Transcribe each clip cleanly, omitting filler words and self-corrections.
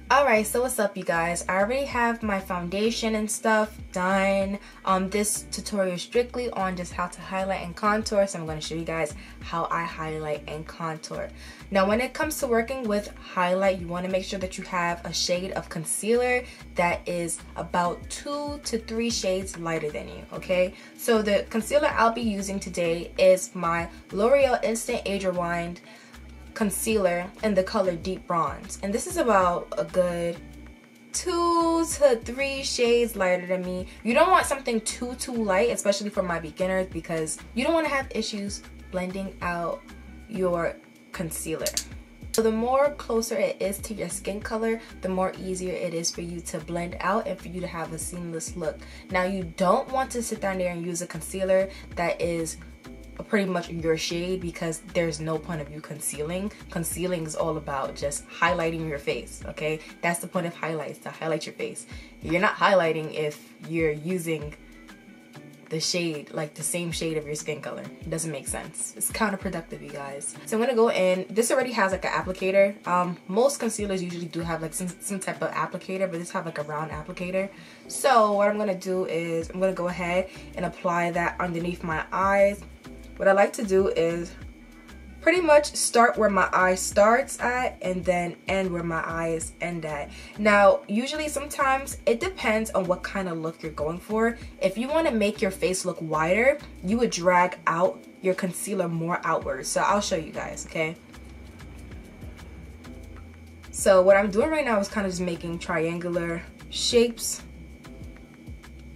Alright, so what's up you guys? I already have my foundation and stuff done. This tutorial is strictly on just how to highlight and contour, so I'm going to show you guys how I highlight and contour. Now when it comes to working with highlight, you want to make sure that you have a shade of concealer that is about 2 to 3 shades lighter than you, okay? So the concealer I'll be using today is my L'Oreal Instant Age Rewind concealer in the color Deep Bronze, and this is about a good 2 to 3 shades lighter than me. You don't want something too light, especially for my beginners, because you don't want to have issues blending out your concealer. So the more closer it is to your skin color, the more easier it is for you to blend out and for you to have a seamless look. Now you don't want to sit down there and use a concealer that is pretty much your shade, because there's no point of you concealing. Concealing is all about just highlighting your face, okay? That's the point of highlights, to highlight your face. You're not highlighting if you're using the shade, like the same shade of your skin color. It doesn't make sense. It's counterproductive, you guys. So I'm gonna go in. This already has like an applicator. Most concealers usually do have like some type of applicator, but this have like a round applicator. So what I'm gonna do is I'm gonna go ahead and apply that underneath my eyes. What I like to do is pretty much start where my eye starts at and then end where my eyes end at. Now, usually sometimes it depends on what kind of look you're going for. If you want to make your face look wider, you would drag out your concealer more outwards. So I'll show you guys, okay? So what I'm doing right now is kind of just making triangular shapes.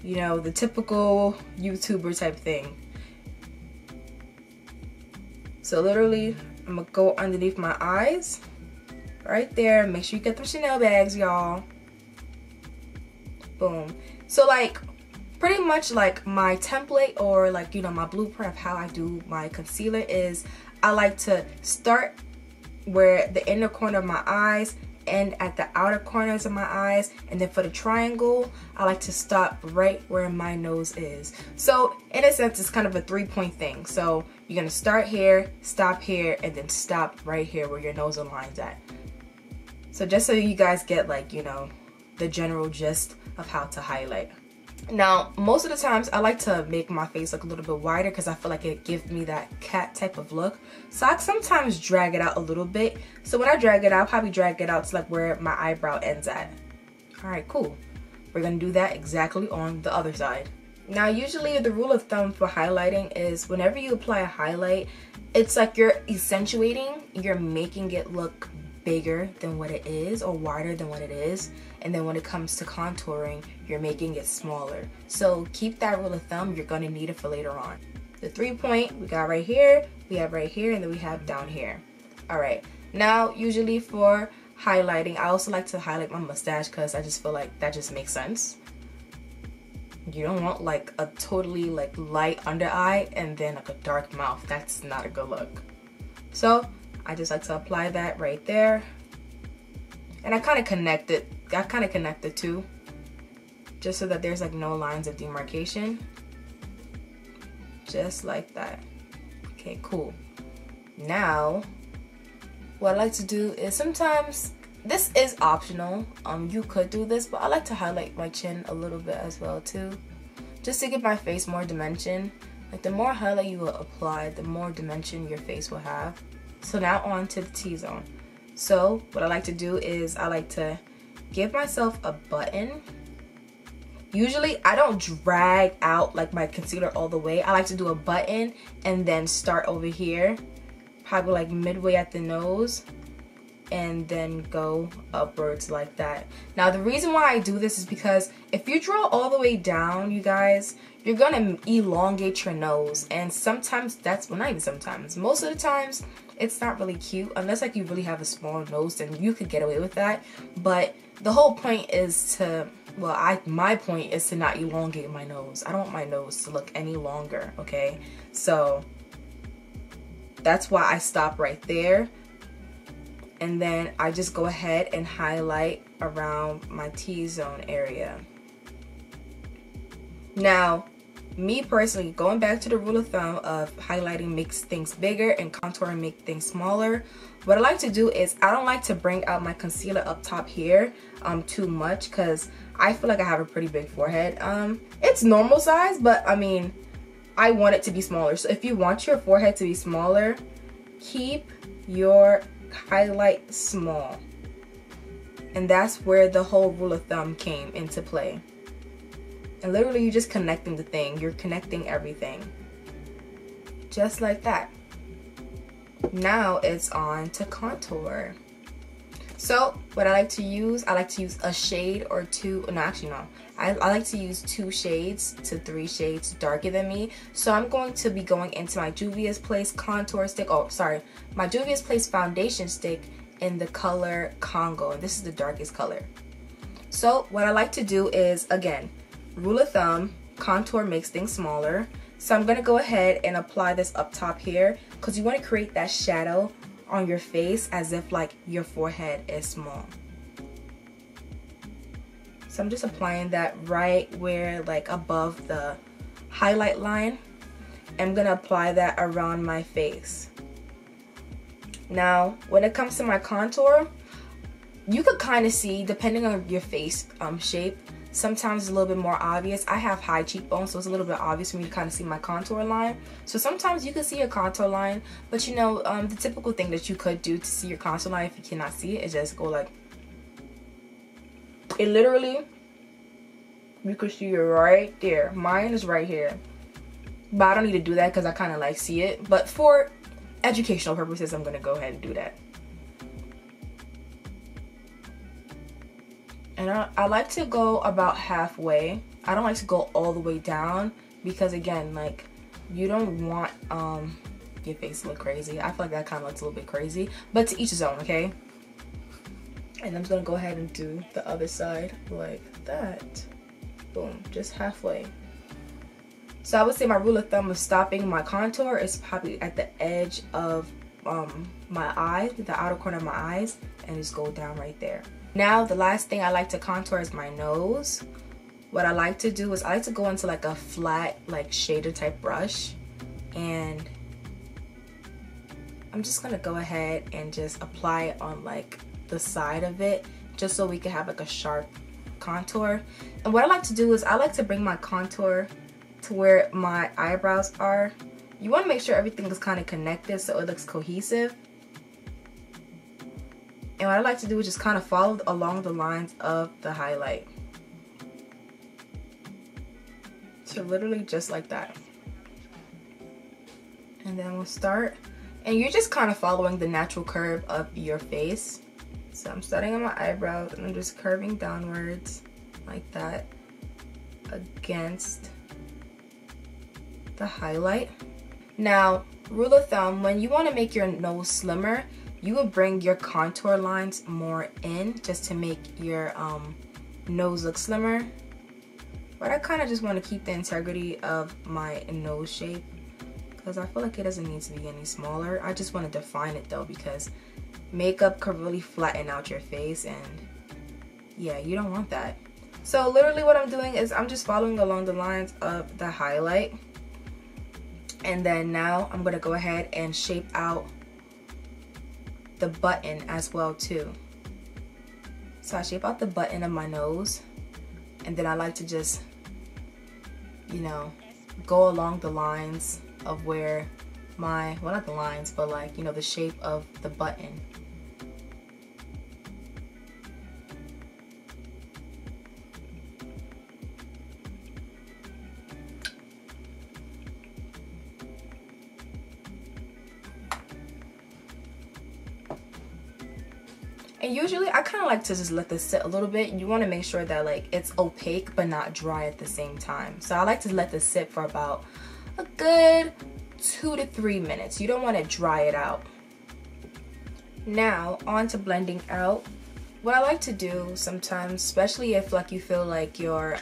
You know, the typical YouTuber type thing. So literally, I'm gonna go underneath my eyes, right there. Make sure you get them Chanel bags, y'all. Boom. So like, pretty much like my template, or like, you know, my blueprint of how I do my concealer is, I like to start where the inner corner of my eyes end at the outer corners of my eyes, and then for the triangle I like to stop right where my nose is. So in a sense it's kind of a 3-point thing. So you're gonna start here, stop here, and then stop right here where your nose aligns at. So just so you guys get like, you know, the general gist of how to highlight. Now most of the times I like to make my face look a little bit wider because I feel like it gives me that cat type of look. So I sometimes drag it out a little bit. So when I drag it out, I'll probably drag it out to like where my eyebrow ends at. Alright, cool. We're gonna do that exactly on the other side. Now usually the rule of thumb for highlighting is whenever you apply a highlight, it's like you're accentuating, you're making it look bigger than what it is or wider than what it is, and then when it comes to contouring, you're making it smaller. So keep that rule of thumb. You're going to need it for later on. The 3-point we got right here, we have right here, and then we have down here. Alright, now usually for highlighting, I also like to highlight my mustache because I just feel like that just makes sense. You don't want like a totally like light under eye and then like a dark mouth. That's not a good look. So I just like to apply that right there, and I kind of connect it too, just so that there's like no lines of demarcation, just like that. Okay, cool. Now what I like to do is, sometimes this is optional, you could do this, but I like to highlight my chin a little bit as well too, just to give my face more dimension. Like the more highlight you will apply, the more dimension your face will have. So now on to the T-zone. So what I like to do is I like to give myself a button. Usually I don't drag out like my concealer all the way. I like to do a button and then start over here, probably like midway at the nose, and then go upwards like that. Now the reason why I do this is because if you draw all the way down, you guys, you're gonna elongate your nose, and sometimes that's, well, not even sometimes, most of the times it's not really cute, unless like you really have a small nose, then you could get away with that. But the whole point is to, well, my point is to not elongate my nose. I don't want my nose to look any longer, okay? So that's why I stop right there, and then I just go ahead and highlight around my T-zone area. Now me personally, going back to the rule of thumb of highlighting makes things bigger and contouring make things smaller, what I like to do is I don't like to bring out my concealer up top here too much, because I feel like I have a pretty big forehead. It's normal size, but I mean, I want it to be smaller. So if you want your forehead to be smaller, keep your highlight small. And that's where the whole rule of thumb came into play. And literally, you're just connecting the thing. You're connecting everything. Just like that. Now it's on to contour. So what I like to use a shade or two. No, actually no. I like to use 2 shades to 3 shades darker than me. So I'm going to be going into my Juvia's Place contour stick. Oh, sorry. My Juvia's Place foundation stick in the color Congo. And this is the darkest color. So what I like to do is, again, rule of thumb, contour makes things smaller. So I'm going to go ahead and apply this up top here, because you want to create that shadow on your face as if like your forehead is small. So I'm just applying that right where, like, above the highlight line. I'm going to apply that around my face. Now, when it comes to my contour, you could kind of see, depending on your face shape, sometimes it's a little bit more obvious. I have high cheekbones, so it's a little bit obvious for me to kind of see my contour line. So sometimes you can see a contour line, but you know, the typical thing that you could do to see your contour line if you cannot see it is just go like, it literally, you could see it right there. Mine is right here, but I don't need to do that because I kind of like see it. But for educational purposes, I'm going to go ahead and do that. And I like to go about halfway. I don't like to go all the way down, because again, like, you don't want your face to look crazy. I feel like that kind of looks a little bit crazy, but to each his own, okay? And I'm just gonna go ahead and do the other side like that. Boom, just halfway. So I would say my rule of thumb of stopping my contour is probably at the edge of my eye, the outer corner of my eyes, and just go down right there. Now the last thing I like to contour is my nose. What I like to do is I like to go into like a flat, like, shader type brush, and I'm just gonna go ahead and just apply it on like the side of it, just so we can have like a sharp contour. And what I like to do is I like to bring my contour to where my eyebrows are. You want to make sure everything is kind of connected so it looks cohesive. And what I like to do is just kind of follow along the lines of the highlight. So literally just like that. And then we'll start. And you're just kind of following the natural curve of your face. So I'm starting on my eyebrows and I'm just curving downwards like that against the highlight. Now, rule of thumb, when you want to make your nose slimmer, you will bring your contour lines more in just to make your nose look slimmer. But I kind of just want to keep the integrity of my nose shape, because I feel like it doesn't need to be any smaller. I just want to define it though, because makeup could really flatten out your face, and yeah, you don't want that. So literally what I'm doing is I'm just following along the lines of the highlight. And then now I'm going to go ahead and shape out the button as well too. So I shape out the button of my nose, and then I like to just, you know, go along the lines of where my, well, not the lines, but like, you know, the shape of the button. And usually I kind of like to just let this sit a little bit. You want to make sure that like it's opaque but not dry at the same time. So I like to let this sit for about a good 2 to 3 minutes. You don't want to dry it out. Now on to blending out. What I like to do sometimes, especially if like you feel like your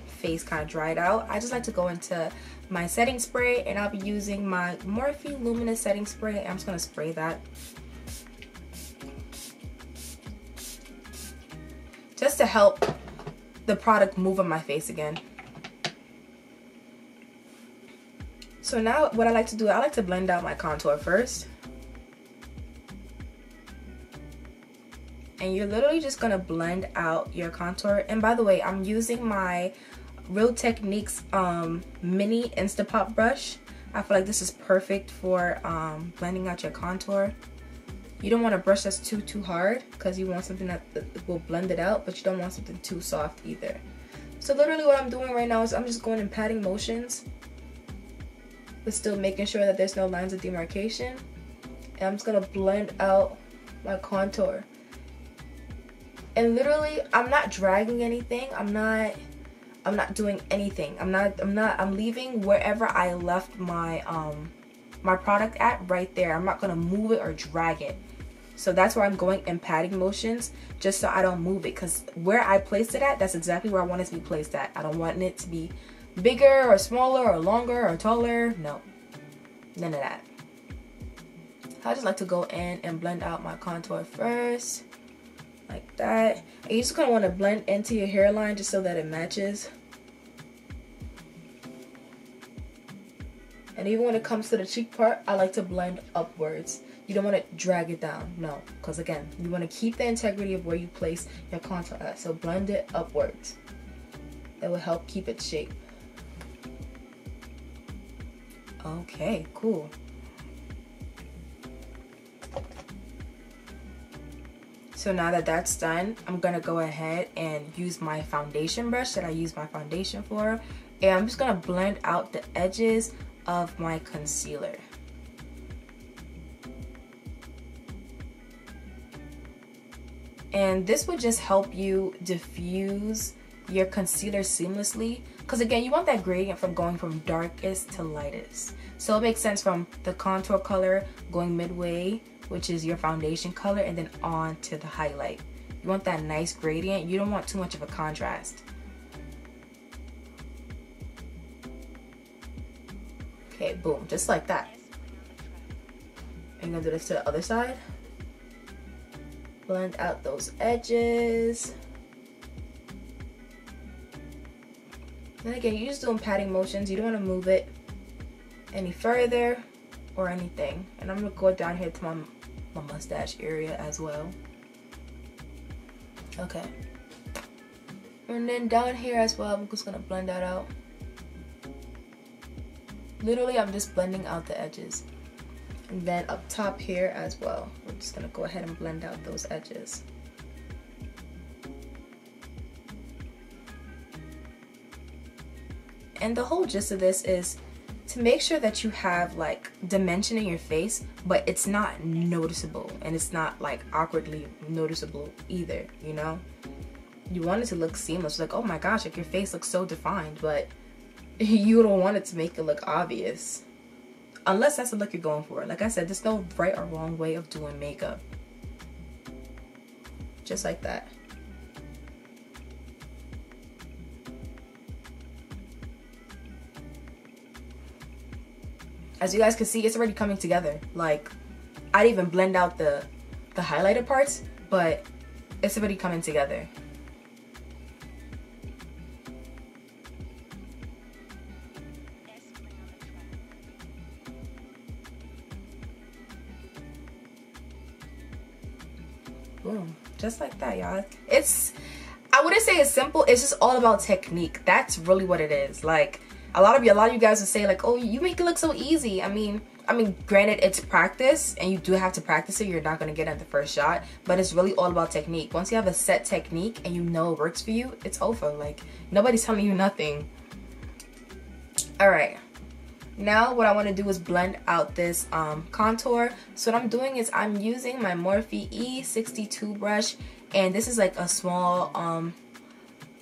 face kind of dried out, I just like to go into my setting spray, and I'll be using my Morphe Luminous setting spray. I'm just going to spray that just to help the product move on my face again. So now what I like to do, I like to blend out my contour first. And you're literally just gonna blend out your contour. And by the way, I'm using my Real Techniques mini Instapop brush. I feel like this is perfect for blending out your contour. You don't want to brush this too hard because you want something that will blend it out, but you don't want something too soft either. So literally what I'm doing right now is I'm just going in patting motions, but still making sure that there's no lines of demarcation. And I'm just gonna blend out my contour. And literally, I'm not dragging anything. I'm not doing anything. I'm leaving wherever I left my my product at, right there. I'm not gonna move it or drag it. So that's where I'm going in patting motions, just so I don't move it, because where I placed it at, that's exactly where I want it to be placed at. I don't want it to be bigger or smaller or longer or taller. No, none of that. I just like to go in and blend out my contour first. Like that. And you just kind of want to blend into your hairline just so that it matches. And even when it comes to the cheek part, I like to blend upwards. You don't want to drag it down, no, because again, you want to keep the integrity of where you place your contour at. So blend it upwards. That will help keep its shape. Okay, cool. So now that that's done, I'm gonna go ahead and use my foundation brush that I use my foundation for, and I'm just gonna blend out the edges of my concealer. And this would just help you diffuse your concealer seamlessly, because again, you want that gradient from going from darkest to lightest. So it makes sense from the contour color going midway, which is your foundation color, and then on to the highlight. You want that nice gradient. You don't want too much of a contrast. Okay, boom, just like that. And you're gonna do this to the other side. Blend out those edges. Then again, you're just doing patting motions. You don't want to move it any further or anything. And I'm gonna go down here to my mustache area as well. Okay. And then down here as well, I'm just gonna blend that out. Literally, I'm just blending out the edges. And then up top here as well, we're just gonna go ahead and blend out those edges. And the whole gist of this is to make sure that you have like dimension in your face, but it's not noticeable and it's not like awkwardly noticeable either, you know? You want it to look seamless, like, oh my gosh, like your face looks so defined, but you don't want it to make it look obvious. Unless that's the look you're going for. Like I said, there's no right or wrong way of doing makeup. Just like that. As you guys can see, it's already coming together. Like, I didn't even blend out the highlighted parts, but it's already coming together. Boom, just like that, y'all. I wouldn't say it's simple, it's just all about technique. That's really what it is. Like, a lot of you guys would say like, oh, you make it look so easy. I mean, granted, it's practice and you do have to practice it. You're not going to get it at the first shot, but it's really all about technique. Once you have a set technique and you know it works for you, it's over. Like, nobody's telling you nothing. All right. Now what I want to do is blend out this contour. So what I'm doing is I'm using my Morphe E62 brush, and this is like a small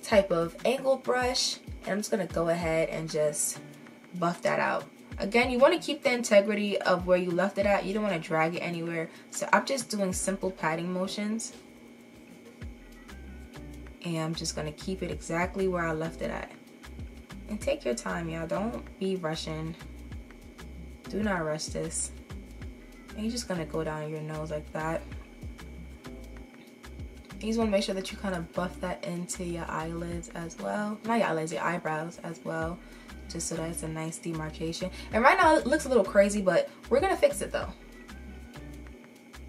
type of angle brush, and I'm just gonna go ahead and just buff that out. Again, you want to keep the integrity of where you left it at. You don't want to drag it anywhere. So I'm just doing simple patting motions, and I'm just gonna keep it exactly where I left it at. And take your time, y'all. Don't be rushing. Do not rush this. And you're just gonna go down your nose like that. You just want to make sure that you kind of buff that into your eyelids as well. Not your eyelids, your eyebrows as well. just so that it's a nice demarcation. And right now it looks a little crazy, but we're gonna fix it though.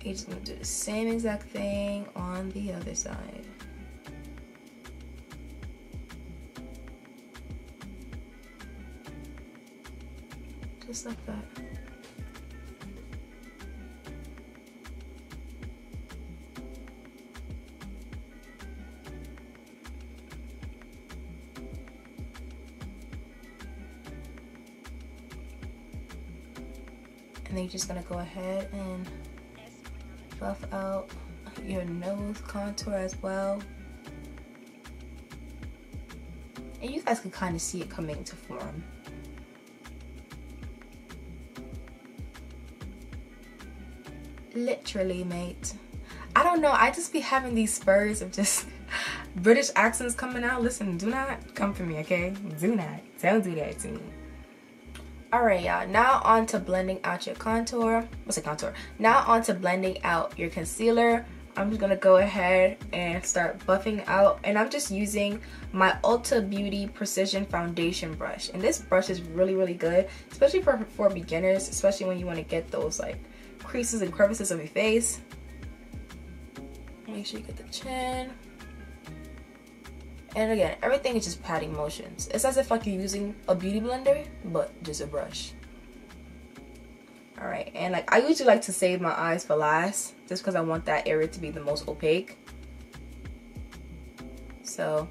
You're just gonna do the same exact thing on the other side. Just like that. And then you're just gonna go ahead and buff out your nose contour as well. And you guys can kind of see it coming into form. Literally, mate. I don't know, I just be having these spurs of just British accents coming out. Listen, do not come for me, okay? Do not. Don't do that to me. Alright, y'all, now on to blending out your contour. What's a contour? Now on to blending out your concealer. I'm just gonna go ahead and start buffing out, and I'm just using my Ulta Beauty Precision Foundation brush. And this brush is really good, especially for beginners, especially when you want to get those like creases and crevices of your face. Make sure you get the chin. And again, everything is just patting motions. It's as if like you're using a beauty blender, but just a brush. Alright, and like I usually like to save my eyes for last, just because I want that area to be the most opaque. So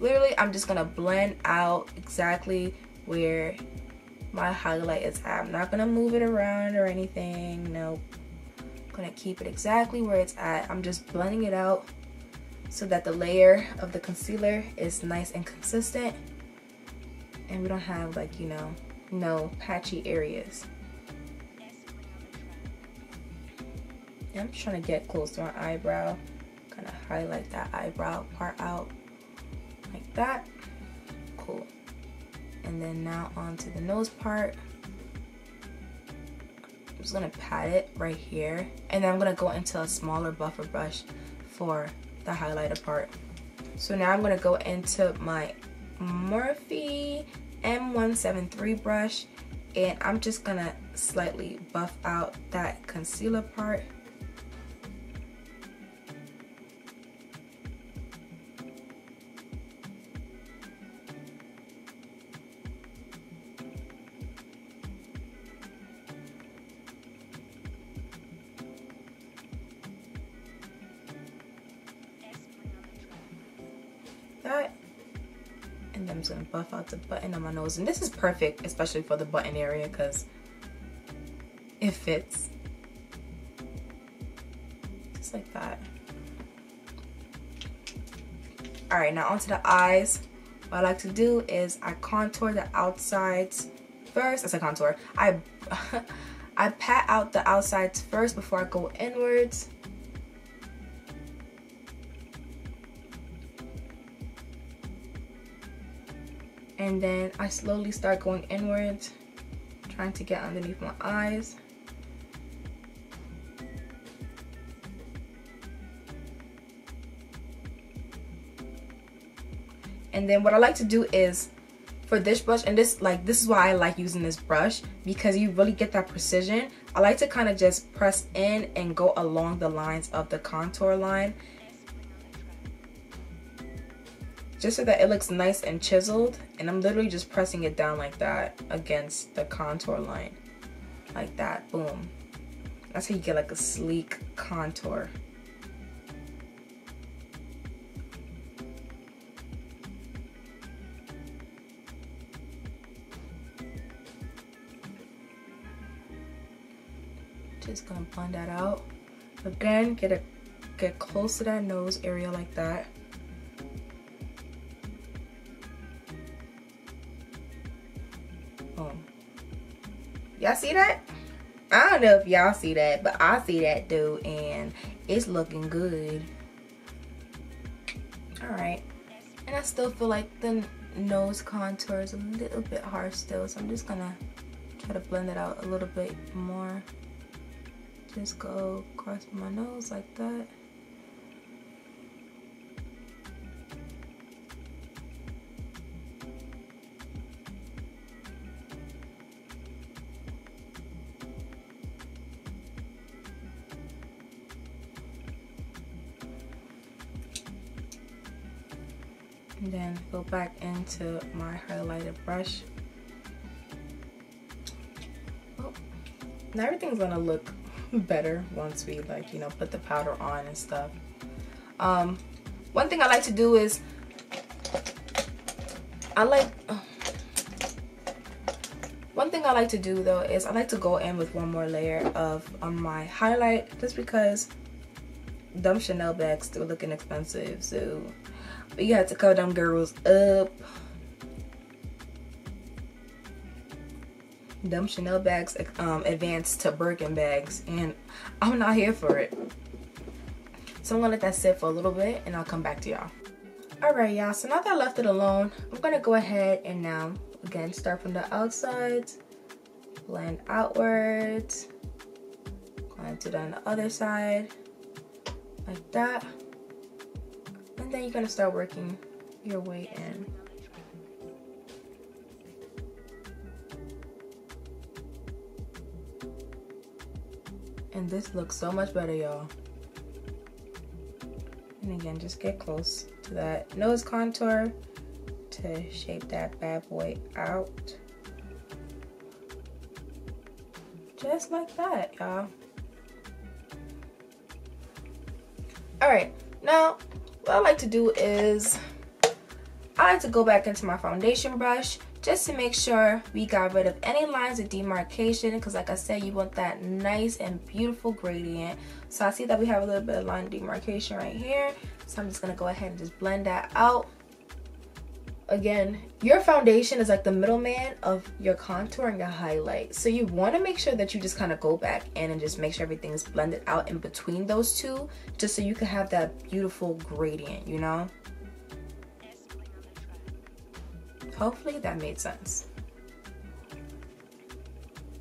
literally I'm just gonna blend out exactly where my highlight is at. I'm not gonna move it around or anything, nope. I'm gonna keep it exactly where it's at. I'm just blending it out so that the layer of the concealer is nice and consistent, and we don't have like, you know, no patchy areas. And I'm just trying to get close to my eyebrow, kind of highlight that eyebrow part out like that. Cool. And then now onto the nose part. I'm just gonna pat it right here, and then I'm gonna go into a smaller buffer brush for the highlighter part. So now I'm gonna go into my Morphe M173 brush, and I'm just gonna slightly buff out that concealer part. That, and then I'm just gonna buff out the button on my nose, and this is perfect especially for the button area because it fits just like that. All right, now onto the eyes. What I like to do is I contour the outsides first. As I contour, I pat out the outsides first before I go inwards. And then I slowly start going inwards, trying to get underneath my eyes. And then what I like to do is, for this brush, and this is why I like using this brush, because you really get that precision. I like to kind of just press in and go along the lines of the contour line, just so that it looks nice and chiseled. And I'm literally just pressing it down like that against the contour line, like that. Boom. That's how you get like a sleek contour. Just gonna blend that out. Again, get close to that nose area like that. Boom. Y'all see that? I don't know if y'all see that, but I see that, dude, and it's looking good. Alright. And I still feel like the nose contour is a little bit harsh still, so I'm just gonna try to blend it out a little bit more. Just go across my nose like that. And then go back into my highlighter brush. Oh, now everything's gonna look better once we like, you know, put the powder on and stuff. One thing I like to do is one thing I like to do though is I like to go in with one more layer of my highlight, just because them Chanel bags still looking expensive, so we got to cover them girls up. Them Chanel bags advanced to Birkin bags, and I'm not here for it. So I'm gonna let that sit for a little bit and I'll come back to y'all. Alright y'all, so now that I left it alone, I'm gonna go ahead and now again start from the outside, blend outwards, going to do that on the other side like that, and then you're gonna start working your way in. And this looks so much better, y'all. And again, just get close to that nose contour to shape that bad boy out. Just like that, y'all. Alright, now what I like to do is I like to go back into my foundation brush just to make sure we got rid of any lines of demarcation, because like I said, you want that nice and beautiful gradient. So I see that we have a little bit of line demarcation right here, so I'm just gonna go ahead and just blend that out. Again, your foundation is like the middleman of your contour and your highlight, so you want to make sure that you just kind of go back in and just make sure everything is blended out in between those two, just so you can have that beautiful gradient, you know. Hopefully that made sense.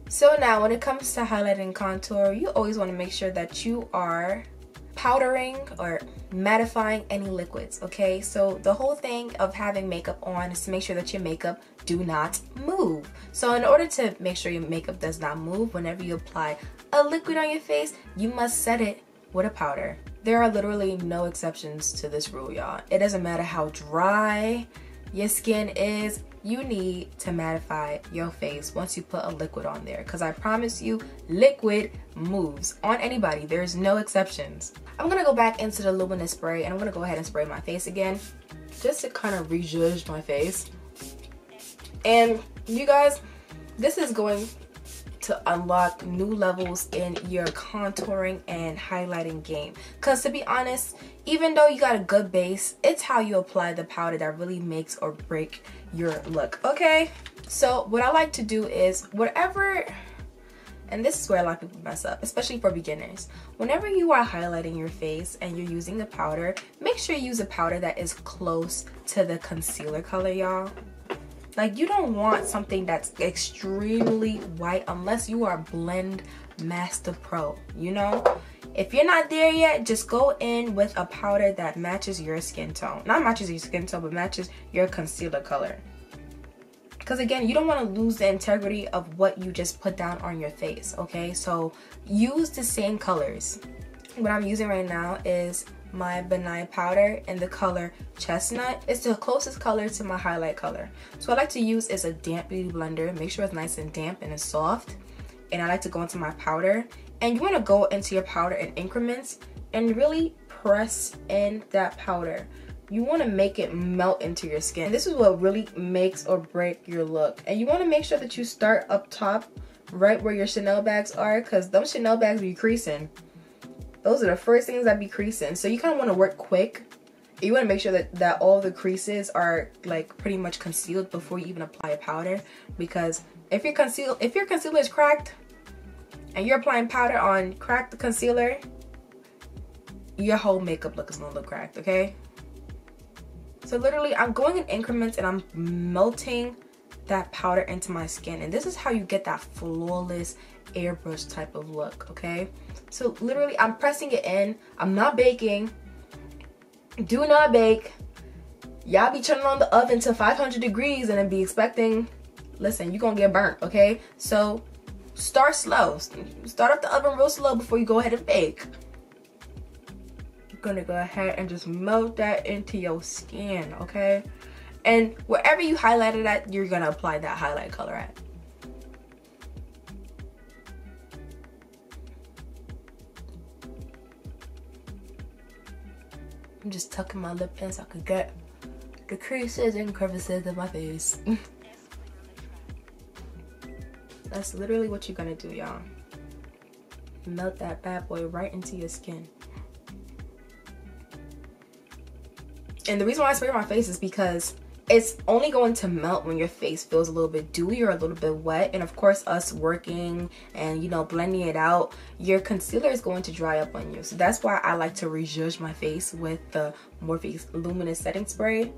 So now when it comes to highlighting contour, you always want to make sure that you are powdering or mattifying any liquids, okay? So the whole thing of having makeup on is to make sure that your makeup do not move. So in order to make sure your makeup does not move, whenever you apply a liquid on your face, you must set it with a powder. There are literally no exceptions to this rule, y'all. It doesn't matter how dry your skin is, you need to mattify your face once you put a liquid on there, because I promise you, liquid moves on anybody. There's no exceptions. I'm gonna go back into the luminous spray and I'm gonna go ahead and spray my face again just to kind of rejudge my face. And you guys, this is going to unlock new levels in your contouring and highlighting game, because to be honest, even though you got a good base, it's how you apply the powder that really makes or break your look, okay? So what I like to do is whatever, and this is where a lot of people mess up, especially for beginners. Whenever you are highlighting your face and you're using the powder, make sure you use a powder that is close to the concealer color, y'all. Like, you don't want something that's extremely white unless you are Blend Master Pro, you know? If you're not there yet, just go in with a powder that matches your skin tone. Not matches your skin tone, but matches your concealer color. Because again, you don't want to lose the integrity of what you just put down on your face, okay? So use the same colors. What I'm using right now is my benign powder in the color Chestnut. It's the closest color to my highlight color. So what I like to use is a damp beauty blender. Make sure it's nice and damp and it's soft. And I like to go into my powder. And you want to go into your powder in increments and really press in that powder. You want to make it melt into your skin. And this is what really makes or break your look. And you want to make sure that you start up top right where your Chanel bags are, because those Chanel bags be creasing. Those are the first things that be creasing. So you kind of want to work quick. You want to make sure that all the creases are like pretty much concealed before you even apply a powder. Because if your concealer is cracked and you're applying powder on cracked concealer, your whole makeup look is going to look cracked, okay? So literally I'm going in increments and I'm melting that powder into my skin. And this is how you get that flawless airbrush type of look, okay? So literally I'm pressing it in. I'm not baking. Do not bake. Y'all be turning on the oven to 500 degrees and then be expecting, listen, you're gonna get burnt, okay? So start slow. Start up the oven real slow before you go ahead and bake. gonna go ahead and just melt that into your skin, okay? And wherever you highlighted at, you're gonna apply that highlight color at. I'm just tucking my lip in so I could get the creases and crevices of my face. That's literally what you're gonna do, y'all. Melt that bad boy right into your skin. And the reason why I spray my face is because it's only going to melt when your face feels a little bit dewy or a little bit wet. And of course, us working and, you know, blending it out, your concealer is going to dry up on you. So that's why I like to rezhuzh my face with the Morphe Luminous Setting Spray.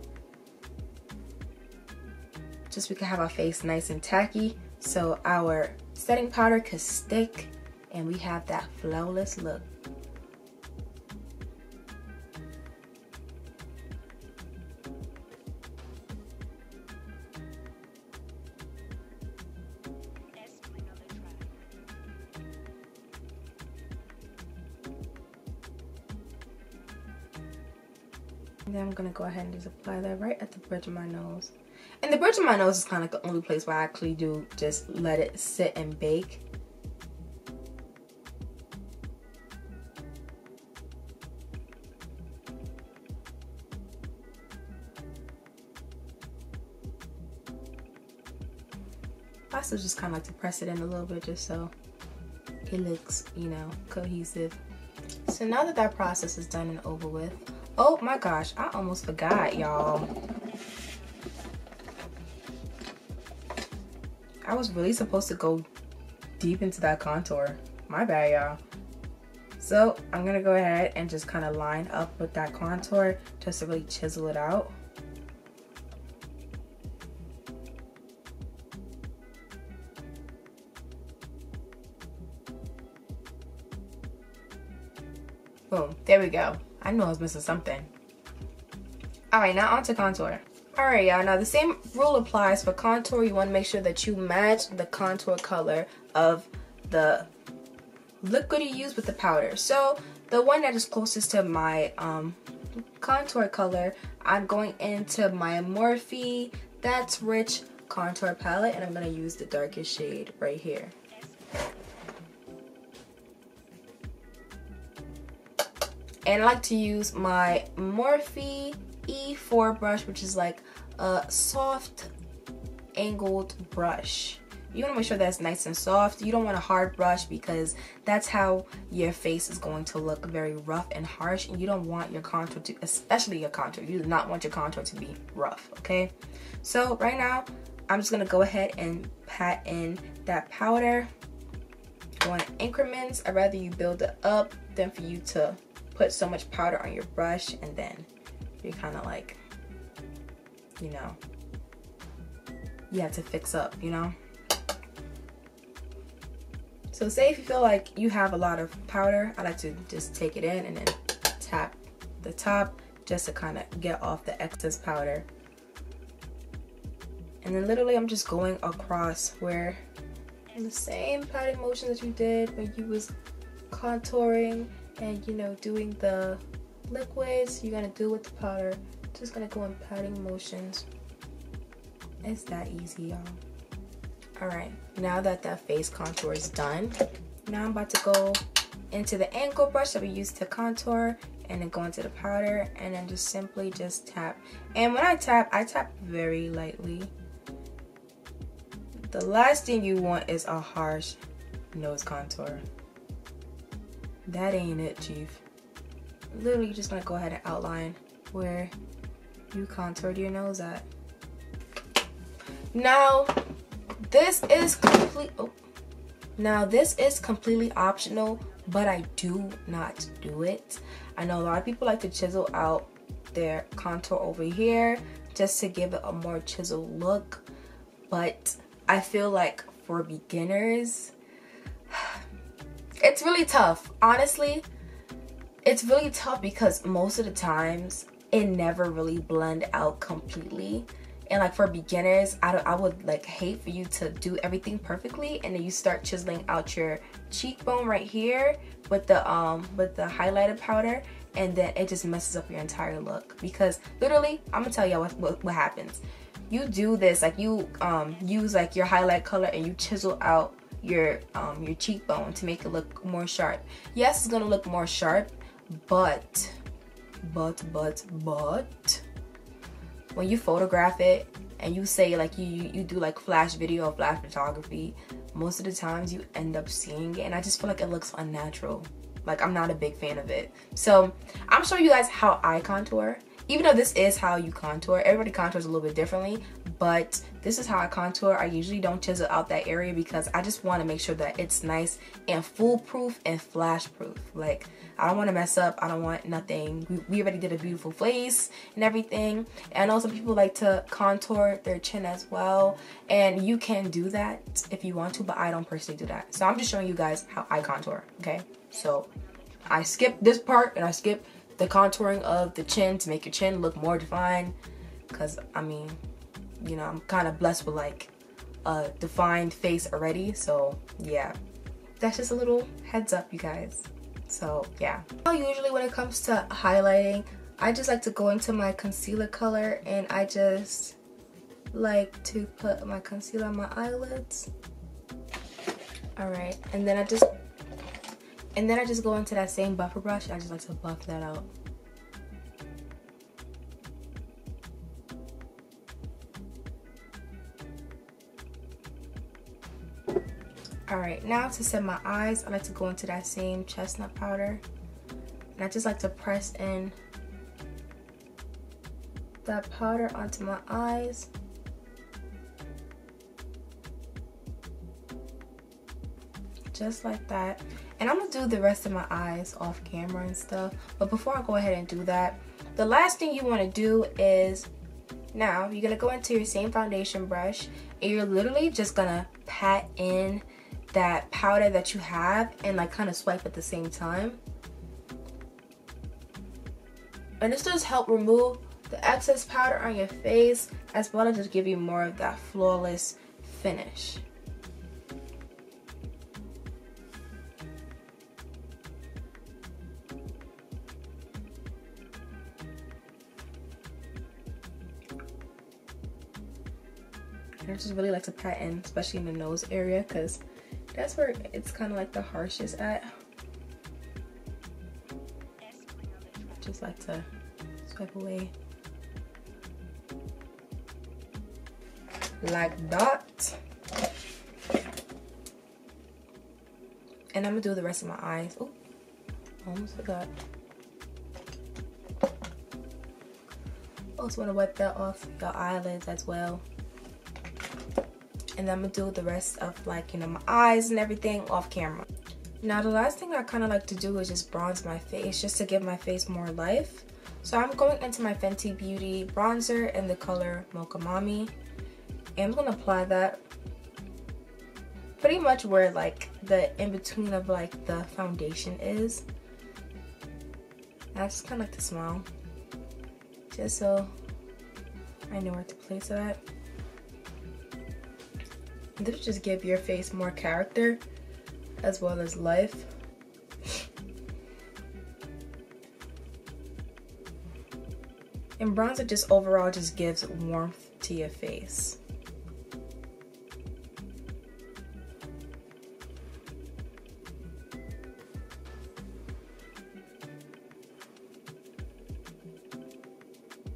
Just so we can have our face nice and tacky, so our setting powder can stick and we have that flawless look. And then I'm gonna go ahead and just apply that right at the bridge of my nose. And the bridge of my nose is kind of the only place where I actually do just let it sit and bake. I also just kind of like to press it in a little bit just so it looks, you know, cohesive. So now that that process is done and over with, oh my gosh, I almost forgot, y'all. I was really supposed to go deep into that contour. My bad, y'all. So I'm gonna go ahead and just kind of line up with that contour just to really chisel it out. Boom, there we go. I knew I was missing something. All right, now on to contour. All right, y'all, now the same rule applies for contour. You want to make sure that you match the contour color of the liquid you use with the powder. So the one that is closest to my contour color, I'm going into my Morphe That's Rich contour palette, and I'm going to use the darkest shade right here. And I like to use my Morphe E4 brush, which is like a soft angled brush. You want to make sure that's nice and soft. You don't want a hard brush because that's how your face is going to look very rough and harsh, and you don't want your contour to, especially your contour, you do not want your contour to be rough, okay? So right now, I'm just going to go ahead and pat in that powder. Go in increments. I'd rather you build it up than for you to put so much powder on your brush and then you're kind of like, you know, you have to fix up, you know? So say if you feel like you have a lot of powder, I like to just take it in and then tap the top just to kind of get off the excess powder. And then literally I'm just going across where in the same patting motion that you did when you was contouring and, you know, doing the liquids, you're gonna do with the powder. Just gonna go in patting motions. It's that easy, y'all. Alright, now that that face contour is done, now I'm about to go into the angle brush that we used to contour and then go into the powder and then just simply just tap. And when I tap very lightly. The last thing you want is a harsh nose contour. That ain't it, chief. Literally, you're just gonna go ahead and outline where you contoured your nose at. Now, this is completely optional, but I do not do it. I know a lot of people like to chisel out their contour over here just to give it a more chiseled look, but I feel like for beginners, it's really tough. Honestly, it's really tough because most of the times it never really blend out completely. And like for beginners, I would like hate for you to do everything perfectly and then you start chiseling out your cheekbone right here with the highlighter powder, and then it just messes up your entire look. Because literally, I'm gonna tell y'all what happens. You do this, like you use like your highlight color and you chisel out your cheekbone to make it look more sharp. Yes, it's gonna look more sharp, but when you photograph it and you say like you do like flash video or flash photography, most of the times you end up seeing it, and I just feel like it looks unnatural. Like, I'm not a big fan of it. So I'm showing you guys how I contour. Even though this is how you contour, everybody contours a little bit differently, but this is how I contour. I usually don't chisel out that area because I just want to make sure that it's nice and foolproof and flash proof. Like, I don't want to mess up. I don't want nothing. We already did a beautiful face and everything. And also people like to contour their chin as well, and you can do that if you want to, but I don't personally do that. So I'm just showing you guys how I contour, okay? So I skip this part and I skip the contouring of the chin to make your chin look more defined, because I mean, you know, I'm kind of blessed with like a defined face already. So yeah, that's just a little heads up, you guys. So yeah, usually when it comes to highlighting, I just like to go into my concealer color and I just like to put my concealer on my eyelids. All right, and then I just go into that same buffer brush. I just like to buff that out. Alright, now to set my eyes, I like to go into that same chestnut powder. And I just like to press in that powder onto my eyes. Just like that. And I'm gonna do the rest of my eyes off camera and stuff. But before I go ahead and do that, the last thing you want to do is, now you're gonna go into your same foundation brush and you're literally just gonna pat in that powder that you have and like kind of swipe at the same time. And this does help remove the excess powder on your face, as well as just give you more of that flawless finish. I just really like to pat in, especially in the nose area, because that's where it's kind of like the harshest at. Just like to swipe away like that. And I'm gonna do the rest of my eyes. Oh, almost forgot. Also want to wipe that off your eyelids as well. And then I'm gonna do the rest of, like, you know, my eyes and everything off camera. Now the last thing I kind of like to do is just bronze my face, just to give my face more life. So I'm going into my Fenty Beauty bronzer in the color Mocha Mami, and I'm gonna apply that pretty much where like the in between of like the foundation is. And I just kind of like to smile, just so I know where to place it at. This will just give your face more character as well as life. And bronzer just overall just gives warmth to your face.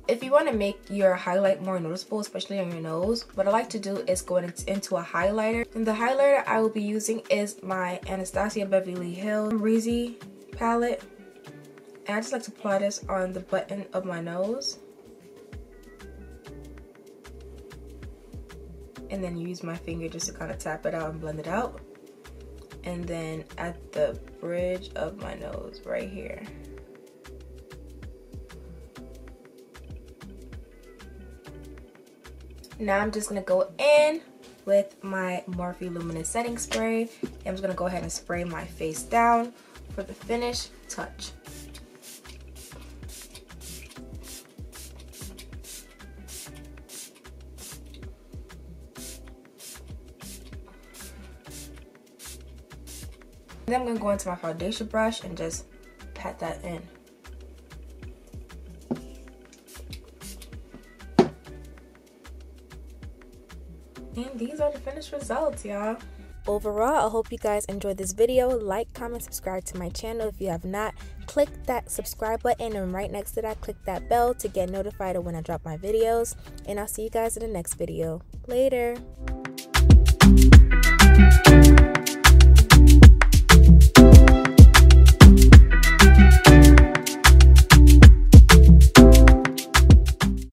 If you want to make your highlight more noticeable, especially on your nose, what I like to do is go into a highlighter. And the highlighter I will be using is my Anastasia Beverly Hills Breezy palette. And I just like to apply this on the button of my nose. And then use my finger just to kind of tap it out and blend it out. And then at the bridge of my nose right here. Now I'm just going to go in with my Morphe Luminous Setting Spray. And I'm just going to go ahead and spray my face down for the finish touch. And then I'm going to go into my foundation brush and just pat that in. And these are the finished results, y'all. Overall, I hope you guys enjoyed this video. Like, comment, subscribe to my channel if you have not. Click that subscribe button, and right next to that, click that bell to get notified of when I drop my videos. And I'll see you guys in the next video. Later.